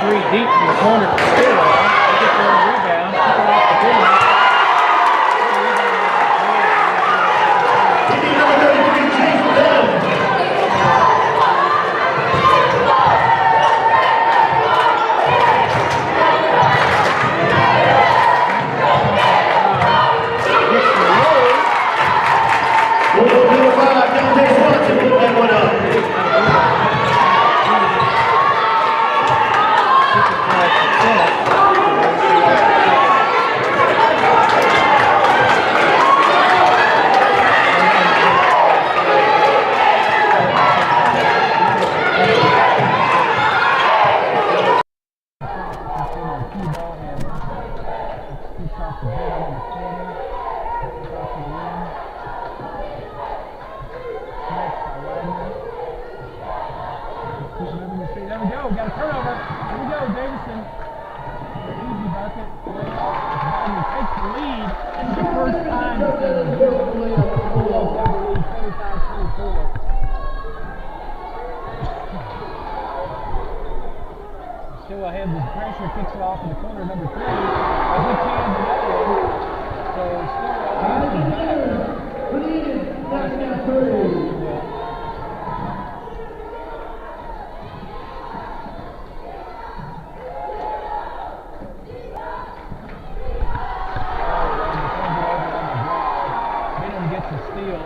three deep in the corner for Stilwell. They get their rebound, kick it off the corner. Stilwell has his pressure, kicks it off in the corner, number 3. As he cans another one. So Stilwell has his back. Benham gets a steal.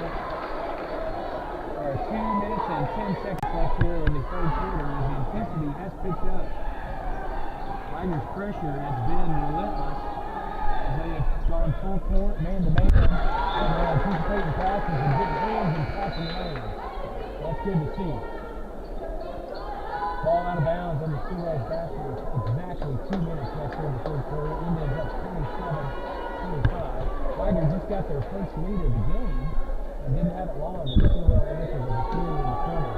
There are 2 minutes and 10 seconds left here in the third quarter as the intensity has picked up. Wagoner's pressure has been relentless as they have gone full court, man-to-man, and they're anticipating passes and getting hands and passing lanes. That's good to see. Ball out of bounds on the Stilwell's basket with exactly 2 minutes left here in the third quarter. Indians up 27-25. Wagoner just got their first lead of the game and didn't have it long when Stilwell answered with a 3 in the corner.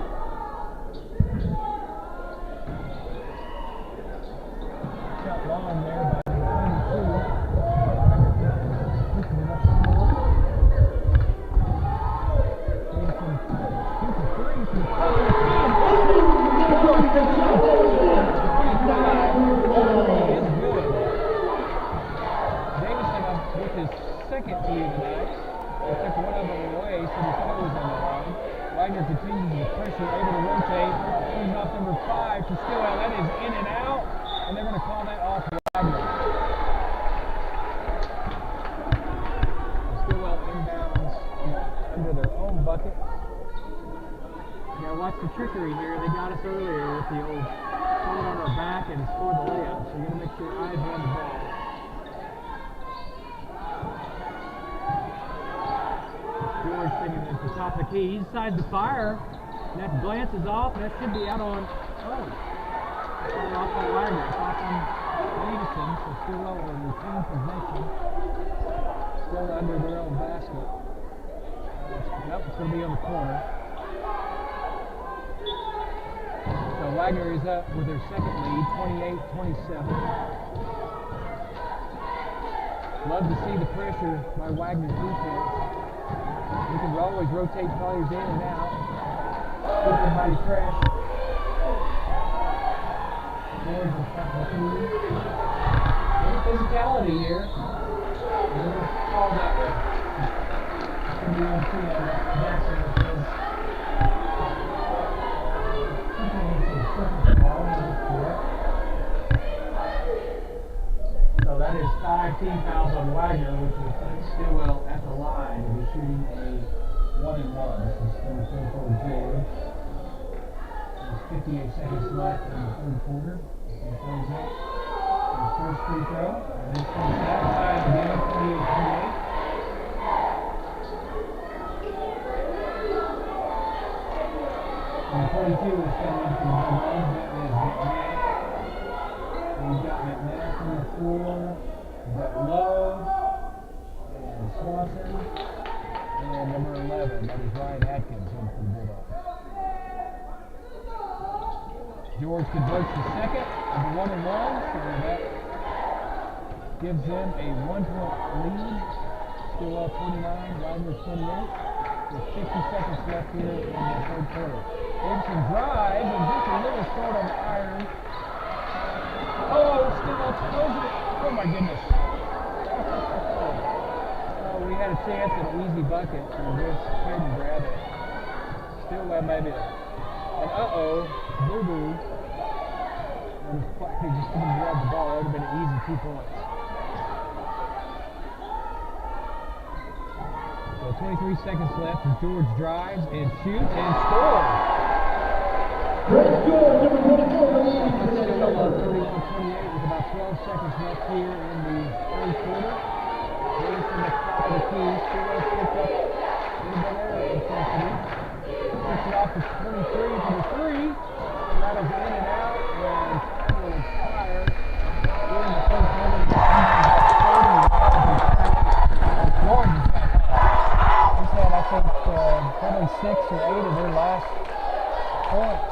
Shot long there by number 22. Pushing it up the court. Davison shoots a 3 from the top of the key. Is good. Davison with his second lead tonight. They took one of them away, so the thought was on the line. Wagoner continues with pressure, able to rotate. Brings off number 5 to Stilwell. That is in and out. And they're going to call that off Wagoner. Stilwell inbounds under their own bucket. Now watch the trickery here. They got us earlier with the old fall on our back and score the layup. So you're going to make sure your eyes are on the ball. George thinking at the top of the key. Inside the fire. And that glances off. That should be out on. Oh. Off on Wagoner, it's off on Davison, so Stilwell will retain possession. Still under their own basket. Nope, it's going to be on the corner. So Wagoner is up with their second lead, 28-27. Love to see the pressure by Wagoner's defense. We can always rotate players in and out. Keep everybody fresh. George is top of the key. Physicality here. Call that way. It's going to be on Jackson because so that is 5 team fouls on Wagoner, which will put Stilwell at the line and be shooting a 1-and-1. This is number 34 George. There's 58 seconds left in the third quarter. He throws up his first free throw. And this comes outside again, 28-28. And 42 is coming from the line. That is McNabb. We've got McNabb from the floor. We've got Love. And Swanson. And number 11, that is Ryan Atkins in for the Bulldogs. George converts the second of the 1-and-1, so that gives them a 1-point lead. Stilwell 29, Wagoner 28. With 50 seconds left here in the third quarter. Davison drives and just a little short on the iron. my goodness. We had a chance at an easy bucket and just couldn't grab it. Stilwell maybe an boo-boo. And he just couldn't grab the ball. It would have been an easy 2 points. So 23 seconds left as George drives and shoots and scores. Still 31-28 with about 12 seconds left here in the third quarter. Waiting for the top of the key. Stilwell picked up a little bit of intensity. Puts it off to 23 for the 3. Rattles in and out, and time will expire in the third quarter. George has got hot. He's had, I think, probably 6 or 8 of their last points.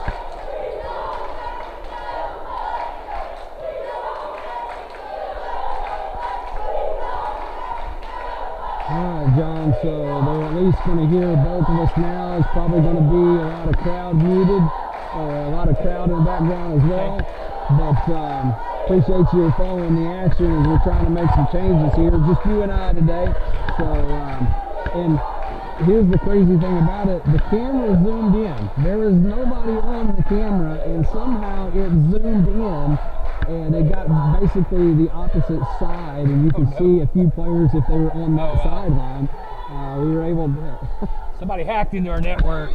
Alright, John, so they're at least going to hear both of us now. It's probably going to be a lot of crowd muted, or a lot of crowd in the background as well. But appreciate you following the action as we're trying to make some changes here. Just you and I today. So, and here's the crazy thing about it. The camera zoomed in. There is nobody on the camera, and somehow it zoomed in. And it got basically the opposite side, and you can see a few players if they were on that sideline. We were able to. Somebody hacked into our network.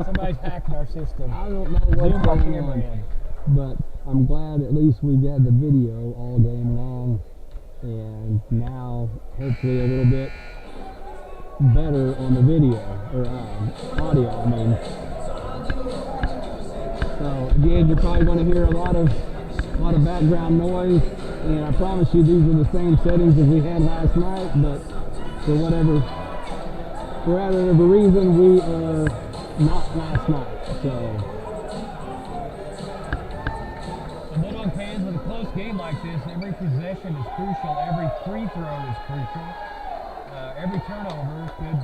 Somebody's hacked our system. I don't know what's going on, but I'm glad at least we've had the video all game long, and now hopefully a little bit better on the video or audio. I mean, so again, you're probably going to hear a lot of background noise, and I promise you these are the same settings as we had last night, but for whatever reason we are not last night. So the Bulldog fans, with a close game like this, every possession is crucial, every free throw is crucial, every turnover could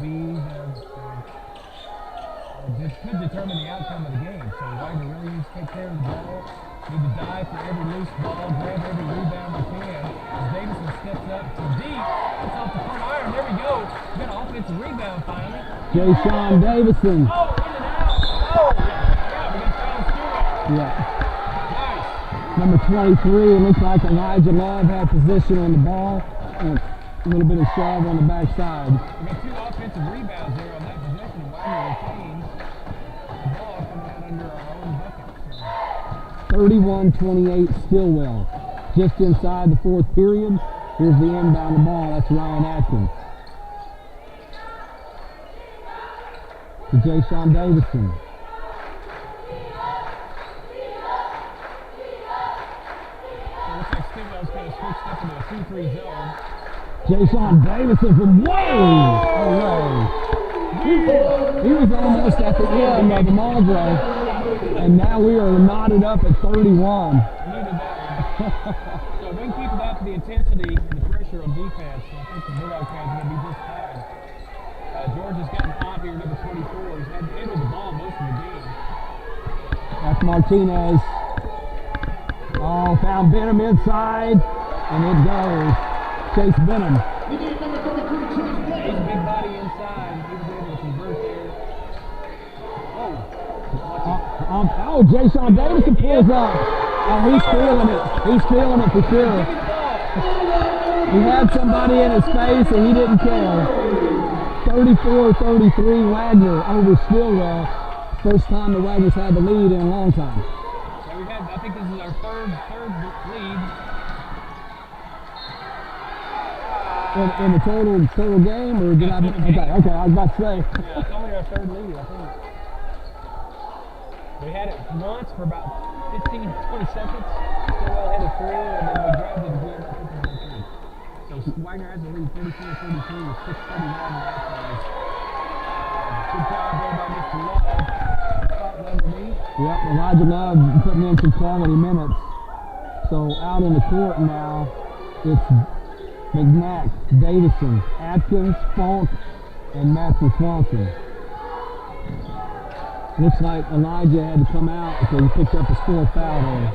determine the outcome of the game. So Wagoner really needs to take care of the ball. Need to dive for every loose ball, grab every rebound we can. As Davison steps up to deep, puts off the front iron. There we go. We got an offensive rebound finally. Jay-Sean Davison. Oh, in and out. Oh, yeah, we got foul Stilwell. Yeah. Nice. Number 23, it looks like Elijah Love had position on the ball. And a little bit of shove on the backside. We got 2 offensive rebounds there on that possession. Wagoner retains the ball coming out under our own bucket. 31-28 Stilwell. Just inside the 4th period. Here's the inbound the ball. That's Ryan Atkins. To Jay-Sean Davison. So it looks like Stilwell's kind of switched up into a 2-3 zone. Jay-Sean Davison from way away. He was almost at the end of the ball drive. And now we are knotted up at 31. Needed that one. So we can keep it up to the intensity and the pressure on defense. So I think the Bulldog fans are going to be just fine. George has gotten hot here, number 24. He's had handled the ball most of the game. That's Martinez. Oh, found Benham inside, and it goes. Chase Benham. He's a big body inside. He was able to convert there. Oh, Jay-Sean Davison pulls up. Oh, he's feeling it. He's feeling it for sure. He had somebody in his face, and he didn't care. 34-33 Wagoner over Stilwell. First time the Wagoners had the lead in a long time. Yeah, we've had, I think this is our third lead. In the total game, or did I? Okay, I was about to say. Yeah, it's only our third lead, I think. We had it once for about 15, 20 seconds. Stilwell had it 3, and then we grabbed it again. I think it was 3. So Wagoner has the lead 34-33 with 6:31 left. Good job there by Mr. Love. Caught underneath. Yep, Elijah Love putting in some quality minutes. So out on the court now, it's McNack, Davison, Atkins, Falk, and Matthew Swanson. Looks like Elijah had to come out because he picked up his 4th foul there.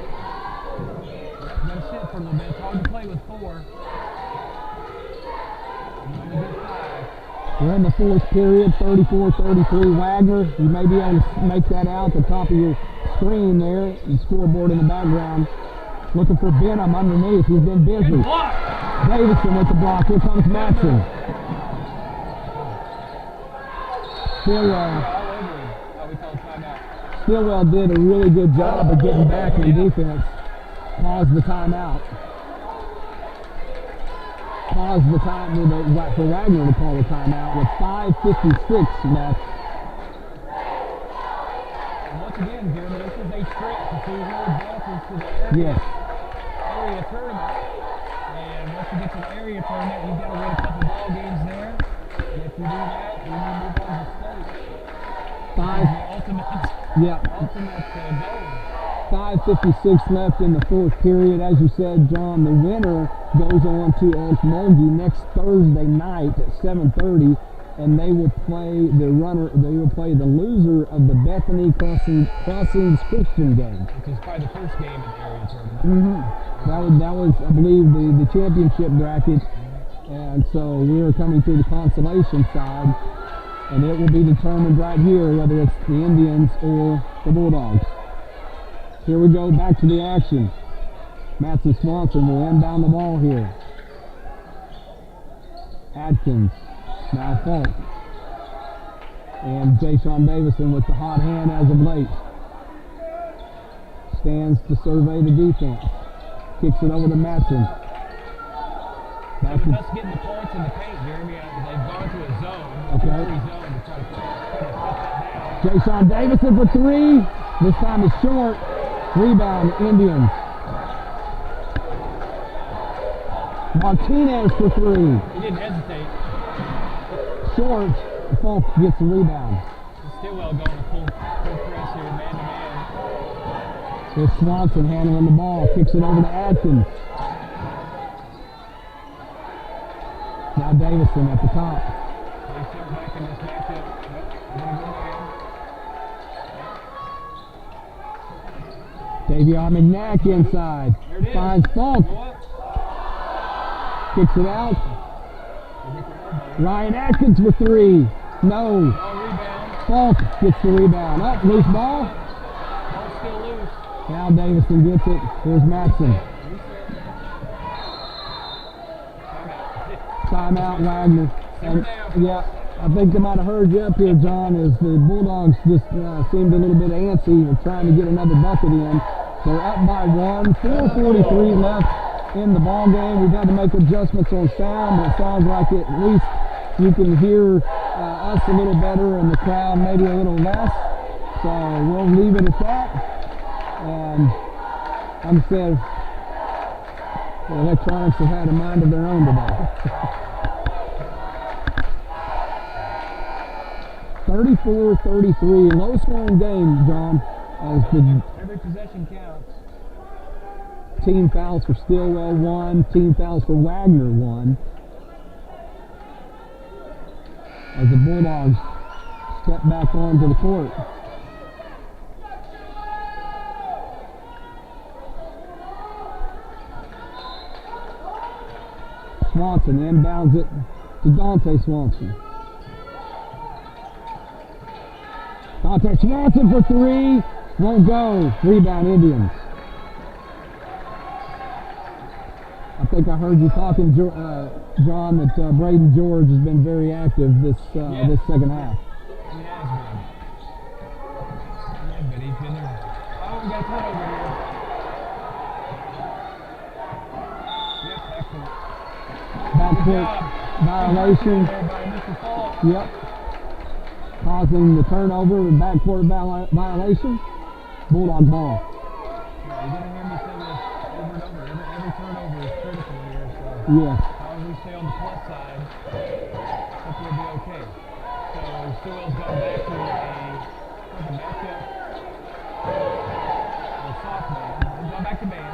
Got a sit for a little bit. It's hard to play with 4. You only get 5. We're in the fourth period, 34-33 Wagner. You may be able to make that out at the top of your screen there, the scoreboard in the background. Looking for Benham underneath. He's been busy. Good block. Davison with the block. Here comes Matson. Stilwell did a really good job of getting back in defense. Paused the timeout. Paused the time for Wagner to call the timeout with 5:56 left. And once again, Jeremy, this is a trick to see who advances to the area tournament. And once you get to the area tournament, you've got to win a couple ball games there. And if you do that, you move on to state. Ultimate goal. 5:56 left in the fourth period. As you said, John, the winner goes on to Okmulgee next Thursday night at 7:30, and they will play the loser of the Bethany Crossings Christian game. Which is probably the first game in the area tournament. That was, I believe, the championship bracket, and so we are coming through the consolation side, and it will be determined right here whether it's the Indians or the Bulldogs. Here we go, back to the action. Matson Swanson will inbound the ball here. Adkins, now Falk. And Jayshawn Davison with the hot hand as of late. Stands to survey the defense. Kicks it over to Matson. Back to us getting the points in the paint, Jeremy. They've gone to a zone. Okay. Zone to try to cut that down. Jayshawn Davison for 3. This time it's short. Rebound, Indians. Martinez for 3. He didn't hesitate. Short. Falk gets the rebound. Stilwell going to full press here, man to man. Here's Swanson handling the ball. Kicks it over to Adkins. Now Davison at the top. They sit back in this matchup. Davion McNack inside. Finds Falk. Kicks it out. Ryan Atkins for 3. No. Falk gets the rebound. Up, loose ball. Ball's still loose. Now Davison gets it. Here's Matson. Timeout, Wagner. And, yeah, I think they might have heard you up here, John, as the Bulldogs just seemed a little bit antsy of trying to get another bucket in. They're up by 1, 4:43 left in the ball game. We've had to make adjustments on sound, but it sounds like at least you can hear us a little better and the crowd maybe a little less. So we'll leave it at that. And I'm saying the electronics have had a mind of their own today. 34-33, low scoring game, John, as the every possession counts. Team fouls for Stilwell 1, team fouls for Wagner 1. As the Bulldogs step back onto the court. Swanson inbounds it to Dante Swanson. Dante Swanson for 3. Won't go. Rebound, Indians. I think I heard you talking, John, that Braden George has been very active this this second half. He has been. He's been there. Oh, we got a turnover here. Backcourt violation. Yep. Causing the turnover and backcourt violation. Bulldog ball. Yeah, you're going to hear me say this over and over. Every turnover is critical here. So Yes. however we stay on the plus side, hopefully we'll be okay. So Stilwell's gone back to a matchup. A soft man. He's gone back to man.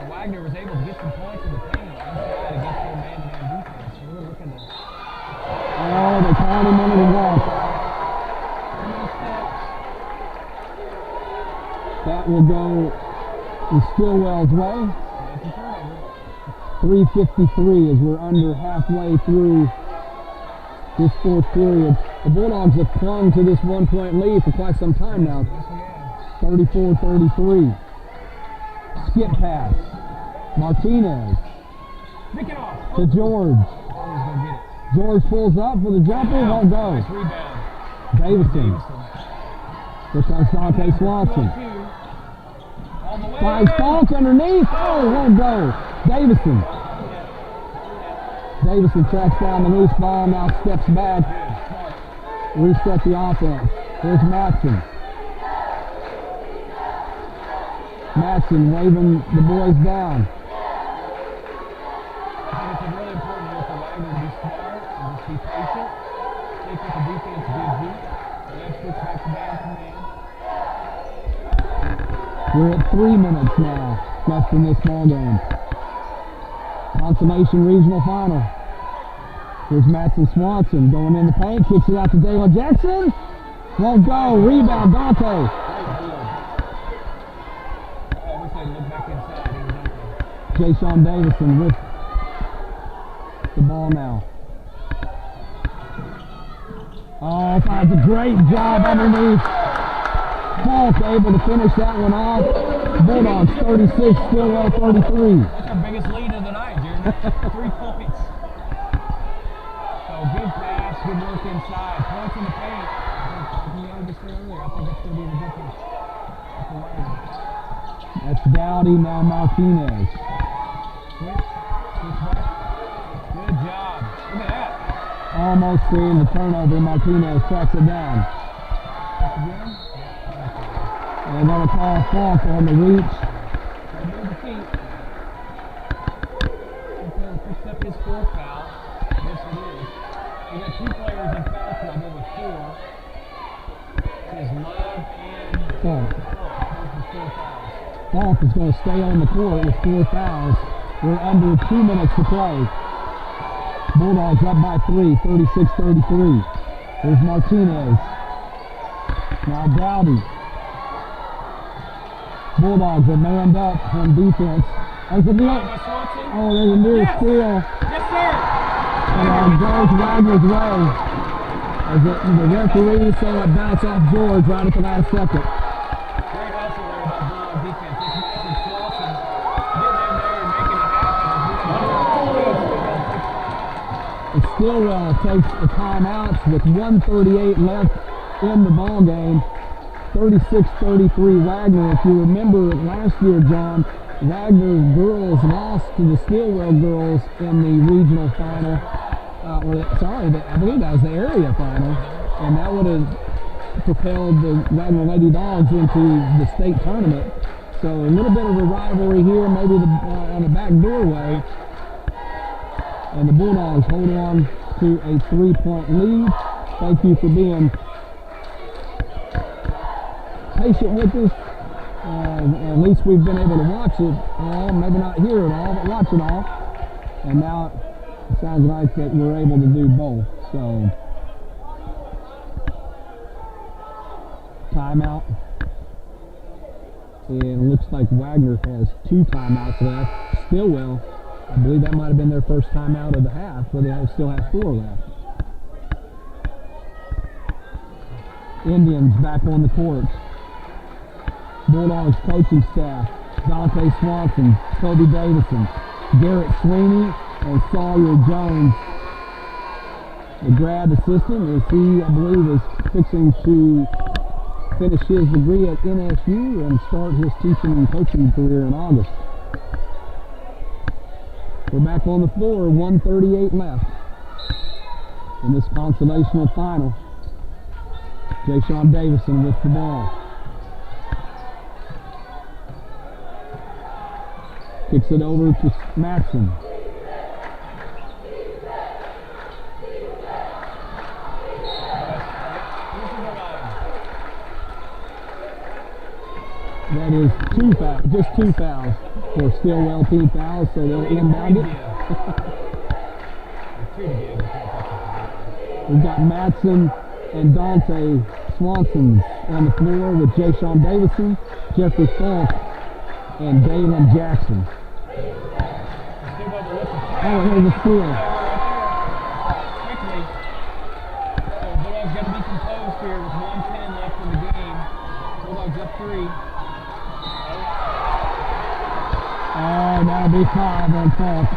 And Wagner was able to get some points in the paint inside against their man-to-man defense. So we're looking to Oh, they called him under the walk. That will go is Stilwell's way. That's a turnover. 3:53 as we're under halfway through this fourth period. The Bulldogs have clung to this 1-point lead for quite some time now. Yes, we have. 34-33. Skip pass. Martinez Pick it off. to George. Oh, he's going to get it. George pulls up for the jumper. Won't go. Nice rebound. Davison. Here comes Dante Swanson. All the way. Finds Falk underneath. Oh, won't go. Davison. Davison tracks down the loose ball. Now steps back. Reset the offense. Here's Matson. Matson waving the boys down. I think it's really important here for Wagner to be smart and just be patient. Take what the defense gives you. The left switch back to man command. We're at 3 minutes now left in this ball game. Consolation Regional Final. Here's Matson Swanson going in the paint, kicks it out to Dalen Jackson. Won't go. Rebound, Dante. Great field. Oh, I wish they'd look back inside. He was open. Jayshawn Davison with the ball now. Oh, finds a great job underneath. Falk able to finish that one off. Bulldogs 36, Stilwell 33. That's our biggest lead of the night, Jeremy. 3 points. So good pass, good work inside. Points in the paint. I think that's going to be the difference. For Wagner. That's Dowdy, now Martinez. Switch back. Good job. Look at that. Almost seeing the turnover. Martinez tracks it down. That's again. And they're going to call Falk on the reach. Gotta move the feet. Stilwell picks up his 4th foul. Yes, it is. We got 2 players in foul trouble with 4. It is Love and Falk. Those are 4 fouls. Falk is going to stay on the court with 4 fouls. We're under 2 minutes to play. Bulldogs up by 3, 36-33. Here's Martinez. Now Dowdy. Bulldogs are manned up on defense. There's a near, By Swanson. there's a near Yes. steal. Yes, sir. And goes Wagner's way. As the referee saw it bounce off George right at the last second. Great hustle there by Bulldog defense. It's Matson Swanson getting in there and making it happen. And Stilwell takes the timeouts with 1:38 left in the ball game. 36-33 Wagner. If you remember last year, John, Wagner girls lost to the Stilwell girls in the regional final. I believe that was the area final, and that would have propelled the Wagner Lady Dogs into the state tournament. So a little bit of a rivalry here, maybe on the back doorway. And the Bulldogs hold on to a 3-point lead. Thank you for being patient with us. At least we've been able to watch it all, maybe not hear it all, but watch it all. And now it sounds like that we're able to do both. So, timeout. And it looks like Wagner has 2 timeouts left. Stilwell, I believe that might have been their first timeout of the half, but they still have 4 left. Indians back on the court. Bulldogs coaching staff, Dante Swanson, Kobe Davison, Garrett Sweeney, and Sawyer Jones. The grad assistant is he, I believe, is fixing to finish his degree at NSU and start his teaching and coaching career in August. We're back on the floor, 1:38 left in this consolational final. Jayshawn Davison with the ball. Kicks it over to Matson. That is 2 fouls, just 2 fouls for Stilwell, 2 fouls, so they'll inbound it. We've got Matson and Dante Swanson on the floor with Jayshawn Davison, Jeffrey Falk and Dalen Jackson. Oh, here's a steal. Quickly. So Bulldogs got to be composed here with 1:10 left in the game. Bulldogs up 3. Oh, that'll be 5 on Falk.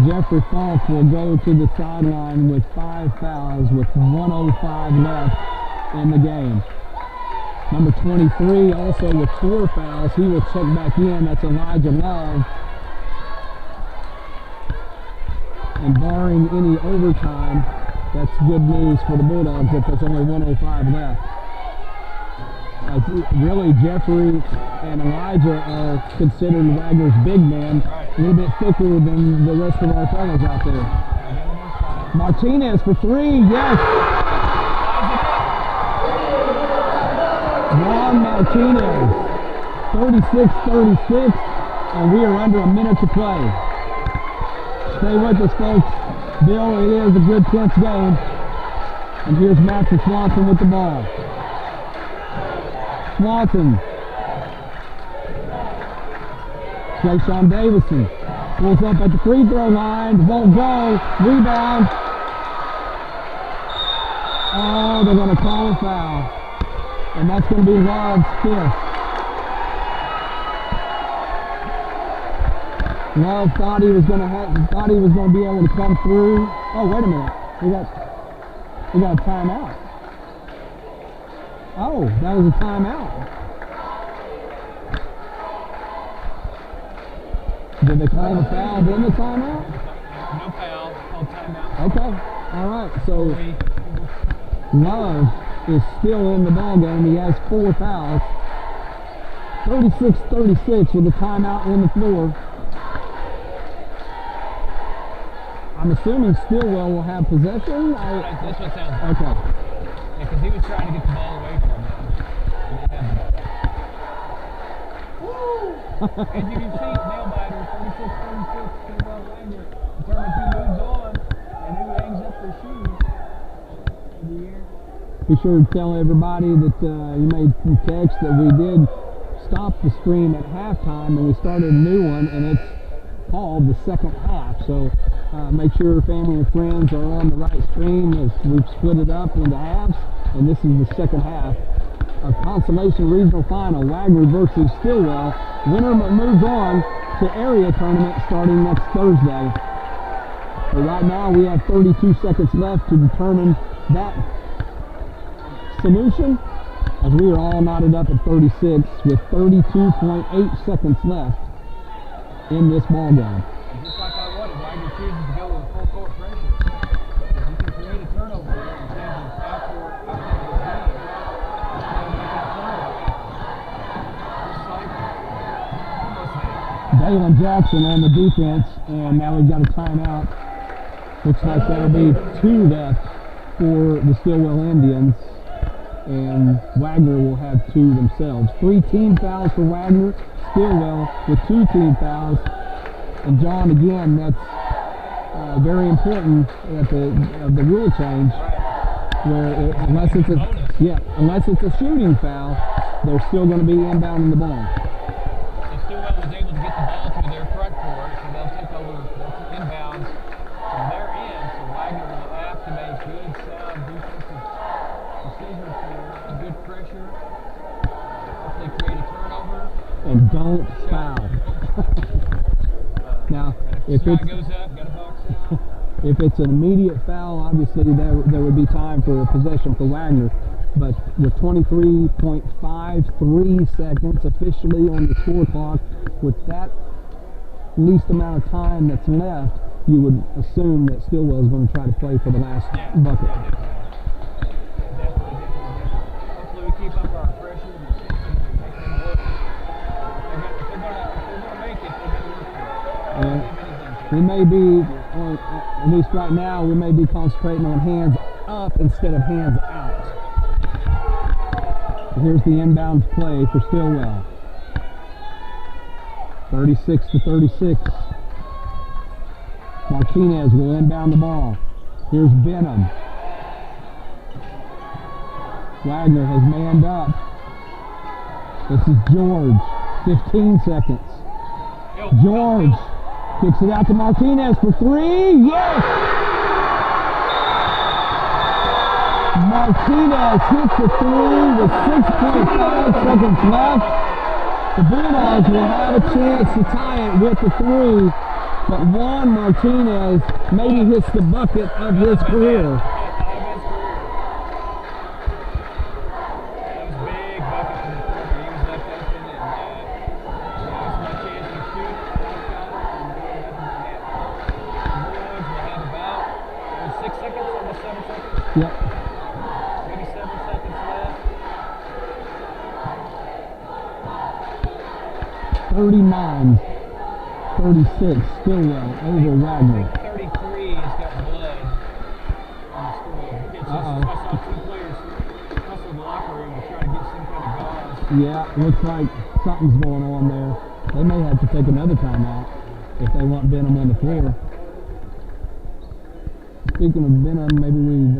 Jeffrey Falk will go to the sideline with 5 fouls with 1:05 left in the game. Number 23 also with 4 fouls. He will check back in. That's Elijah Love. And barring any overtime, that's good news for the Bulldogs that there's only 1:05 left. Really, Jeffrey and Elijah are considered Wagner's big man, a little bit thicker than the rest of our fellas out there. Martinez for 3, yes! Juan Martinez, 36-36, and we are under a minute to play. Stay with us, folks. Bill, it is a good tense game. And here's Matthew Swanson with the ball. Swanson. Trayshawn Davison pulls up at the free throw line, won't go, rebound. Oh, they're going to call a foul. And that's going to be Love's 5th. Love thought he was going to be able to come through. Oh, wait a minute. We got a timeout. Oh, that was a timeout. Did they call the foul during the timeout? No foul, called timeout. Okay, all right. So Love is still in the ball game. He has 4 fouls. 36-36 with a timeout on the floor. I'm assuming Stilwell will have possession. That's what sounds like. Okay. Yeah, because he was trying to get the ball away from them. As you can see, nail biter, 36-36, Stilwell Wagner. Determines who moves on and who hangs up their shoes in the air. Be sure to tell everybody that you made some text that we did stop the stream at halftime and we started a new one, and it's called the second half. So make sure family and friends are on the right stream as we've split it up into halves, and this is the second half of Consolation Regional Final, Wagoner versus Stilwell. Winner moves on to area tournament starting next Thursday. But right now we have 32 seconds left to determine that solution, as we are all knotted up at 36 with 32.8 seconds left in this ball game. Just like I wanted, Wagner chooses to go with full court pressure. If you can create a turnover and change the outcourt of this game, Dalen Jackson on the defense, and now we've got a timeout. Looks like that'll be 2 left for the Stilwell Indians, and Wagner will have 2 themselves. 3 team fouls for Wagner, Stilwell with 2 team fouls. And John, again, that's very important at the rule change, where unless it's a shooting foul, they're still going to be inbounding the ball. So Stilwell was able to get the ball to their front court, so they'll take over inbounds from their end. So Wagner will have to make good, sound defensive decisions here, good pressure, hopefully create a turnover. And don't foul. Now, if Shot goes up, got a box out. If it's an immediate foul, obviously there would be time for a possession for Wagner. But with 23.53 seconds officially on the score clock, with that least amount of time that's left, you would assume that Stilwell is going to try to play for the last bucket. Definitely. Hopefully we keep up our pressure and make them work. If they're going to make it, they're going to work for it. We may be, at least right now, we may be concentrating on hands up instead of hands out. Here's the inbound play for Stilwell. 36-36. Martinez will inbound the ball. Here's Benham. Wagner has manned up. This is George. 15 seconds. George kicks it out to Martinez for 3. Yes! Martinez hits the 3 with 6.5 seconds left. The Bulldogs will have a chance to tie it with the 3, but Juan Martinez maybe hits the bucket of his career. Yep. Maybe 7 seconds left. 39-36, Stilwell over Wagoner. 33 has got blood on the score. I saw 2 players hustle the locker room to try to get some kind of gauze. Yeah, looks like something's going on there. They may have to take another timeout if they want Benham on the floor. Speaking of Benham, maybe we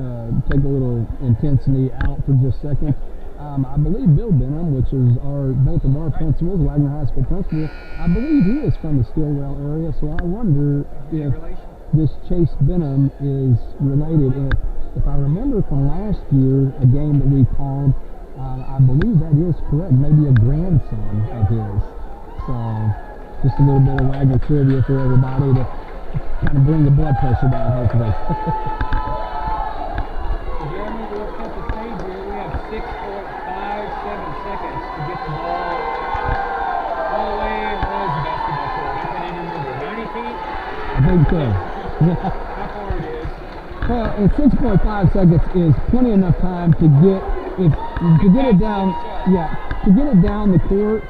take a little intensity out for just a second. I believe Bill Benham, which is both of our principals, Wagoner High School principal, I believe he is from the Stilwell area, so I wonder if this Chase Benham is related. If I remember from last year, a game that we called, I believe that is correct, maybe a grandson of his. So, just a little bit of Wagoner trivia for everybody to kind of bring the blood pressure down, hopefully. Jeremy, we'll set the stage here. We have 6.57 seconds to get the ball all the way. What is the basketball court? I can't even remember. 90 feet? I think so. How far it is? Well, 6.5 seconds is plenty enough time to get it down. Yeah, to get it down the court.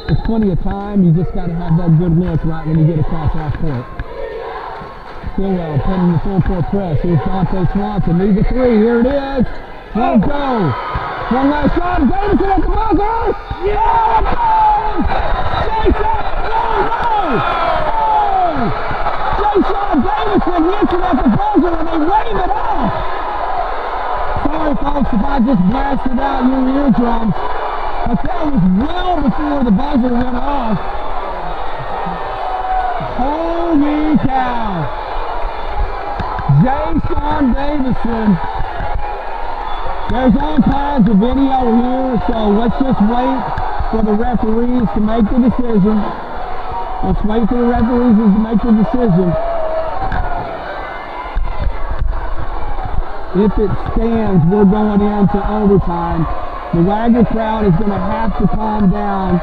It's plenty of time. You just got to have that good look right when you get across half court. Stilwell putting the full court press. Here's Dante Swanson. Needs a 3. Here it is. Let's go. One last shot. Davison at the buzzer. Yeah! Jason! Jason Davison hits it at the buzzer and they wave it off. Sorry, folks, if I just blasted out your eardrums. But that was well before the buzzer went off. Holy cow. Jason Davison. There's all kinds of video here, so let's just wait for the referees to make the decision. Let's wait for the referees to make the decision. If it stands, we're going into overtime. The Wagoner crowd is going to have to calm down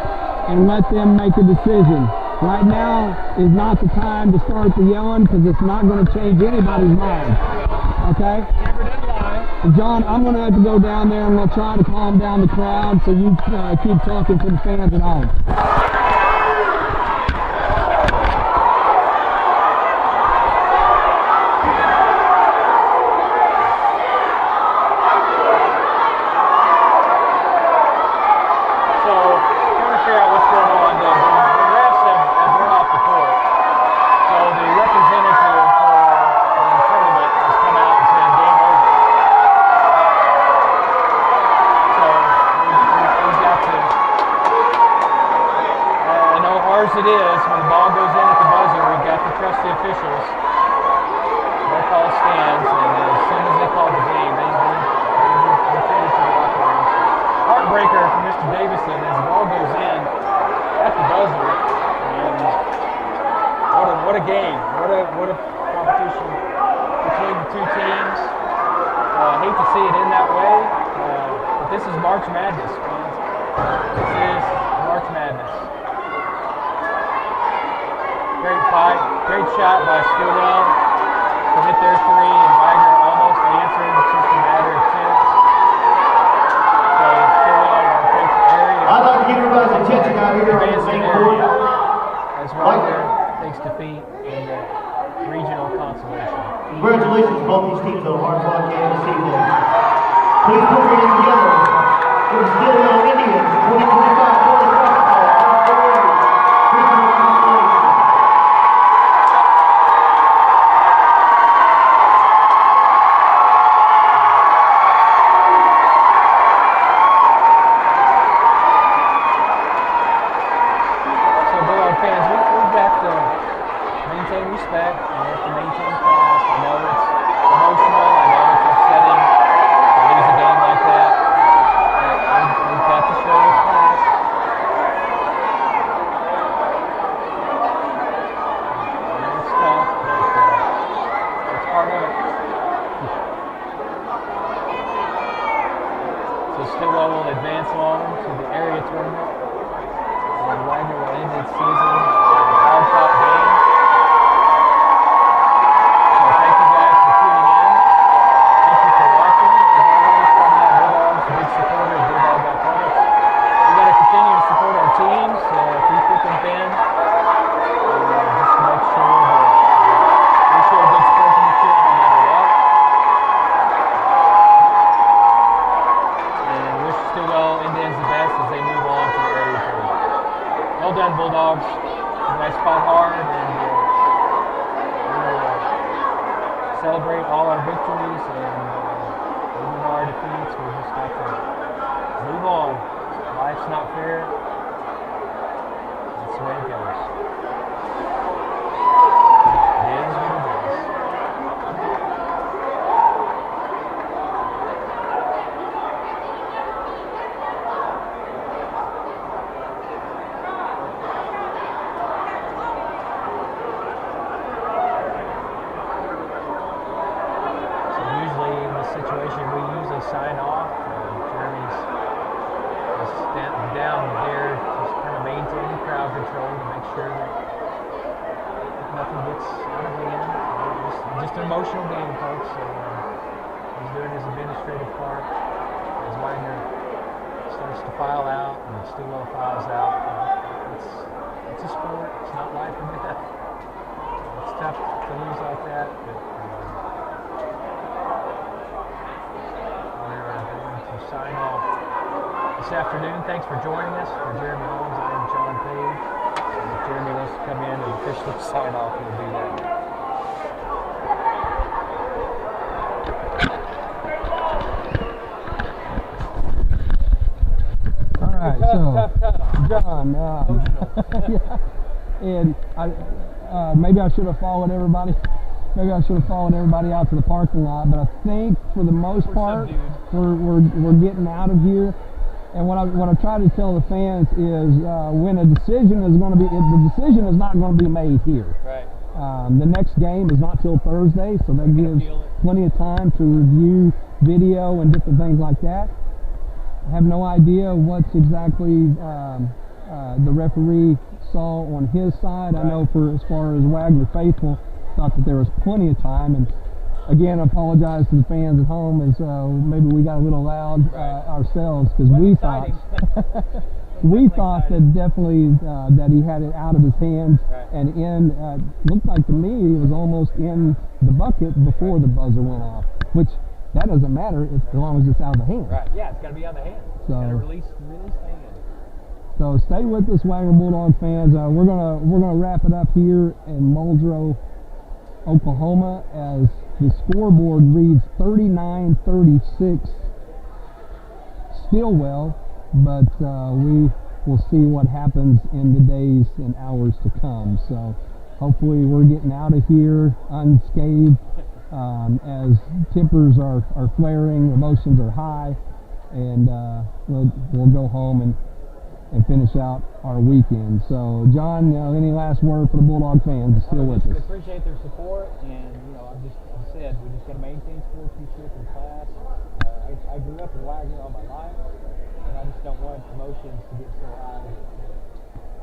and let them make a decision. Right now is not the time to start the yelling because it's not going to change anybody's mind. Okay? Never did lie. John, I'm going to have to go down there and we'll try to calm down the crowd so you keep talking to the fans at home. It is, when the ball goes in at the buzzer, we've got to trust the officials. Their call stands, and as soon as they call the game, they retreat to the locker room. Heartbreaker for Mr. Davison as the ball goes in at the buzzer, and what a game, what a competition between the two teams. I hate to see it in that way, but this is March Madness, fans. This is March Madness. Great fight, great shot by Stilwell to hit their 3, and Wagoner almost answered. It's just a matter of tips. So Stilwell will take the area. I'd like to get everybody's attention out here on the main court. As Wagoner takes defeat in the regional consolation. Congratulations to both these teams on a hard-fought game this evening. Please put your hands together for the Stilwell Indians 2025 Boys Basketball regional consolation. Well done, Bulldogs. You guys fought hard, and we'll celebrate all our victories and even our defeats. We just have to move on. Life's not fair. That's the way it goes. It is what it is. Sign off. Jeremy's just down there, just kind of maintaining crowd control to make sure that nothing gets out of hand. Just an emotional game, folks. So, he's doing his administrative part as Wagoner starts to file out and Stilwell files out. It's a sport. It's not life or death. It's tough to lose like that, but sign off this afternoon. Thanks for joining us. For Jeremy Holmes, I am John Page. And if Jeremy wants to come in and officially sign off, he'll do that. All right, so John, yeah, and maybe I should have followed everybody. Maybe I should have followed everybody out to the parking lot, but I think for the most part, we're getting out of here. And what I try to tell the fans is when a decision is going to be, the decision is not going to be made here. Right. The next game is not till Thursday, so that gives plenty of time to review video and different things like that. I have no idea what's exactly the referee saw on his side. Right. I know for as far as Wagoner faithful, thought that there was plenty of time, and again, I apologize to the fans at home as maybe we got a little loud ourselves because we thought that definitely that he had it out of his hands and in looked like to me it was almost in the bucket before the buzzer went off, which that doesn't matter as long as it's out of the hand. Right. Yeah, it's got to be on the hand. So, got to release the hand. So stay with us, Wagoner Bulldog fans. We're gonna wrap it up here in Muldrow, Oklahoma, as the scoreboard reads 39-36 Stilwell, but we will see what happens in the days and hours to come. So hopefully we're getting out of here unscathed as tempers are flaring, emotions are high, and we'll go home and finish out our weekend. So, John, any last word for the Bulldog fans still with us? We appreciate their support, and I've said we just got to maintain sportsmanship in class. I grew up in Wagoner all my life, and I just don't want emotions to get so high that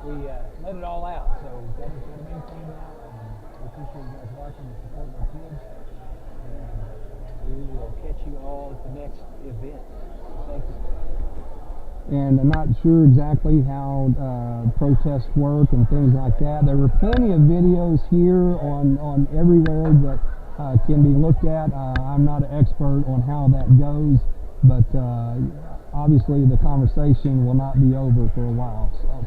we let it all out. So, we've got to maintain that, and we appreciate you guys watching and supporting our kids. And we will catch you all at the next event. Thank you. And I'm not sure exactly how protests work and things like that. There were plenty of videos here on everywhere that can be looked at. I'm not an expert on how that goes, but obviously the conversation will not be over for a while. So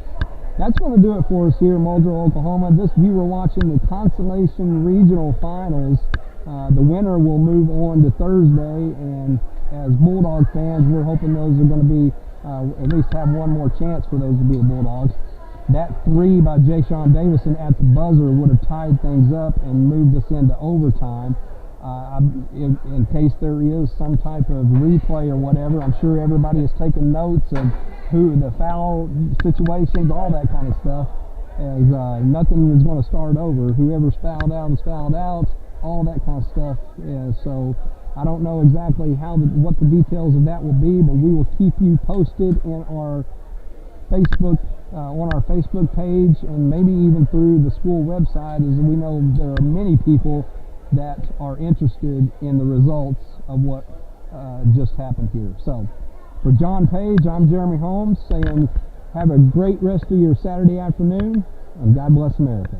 that's going to do it for us here in Muldrow, Oklahoma. You were watching the Consolation Regional Finals. The winner will move on to Thursday, and as Bulldog fans, we're hoping those are going to be at least have one more chance for those to be the Bulldogs. That three by Jay Sean Davison at the buzzer would have tied things up and moved us into overtime. In case there is some type of replay or whatever, I'm sure everybody has taken notes of who the foul situations, all that kind of stuff, as nothing is going to start over. Whoever's fouled out is fouled out, all that kind of stuff. So I don't know exactly what the details of that will be, but we will keep you posted in our Facebook, on our Facebook page, and maybe even through the school website, as we know there are many people that are interested in the results of what just happened here. So for John Page, I'm Jeremy Holmes saying have a great rest of your Saturday afternoon, and God bless America.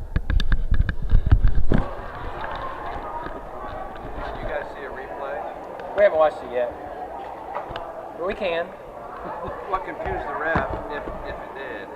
We haven't watched it yet, but we can. What confused the ref, if it did,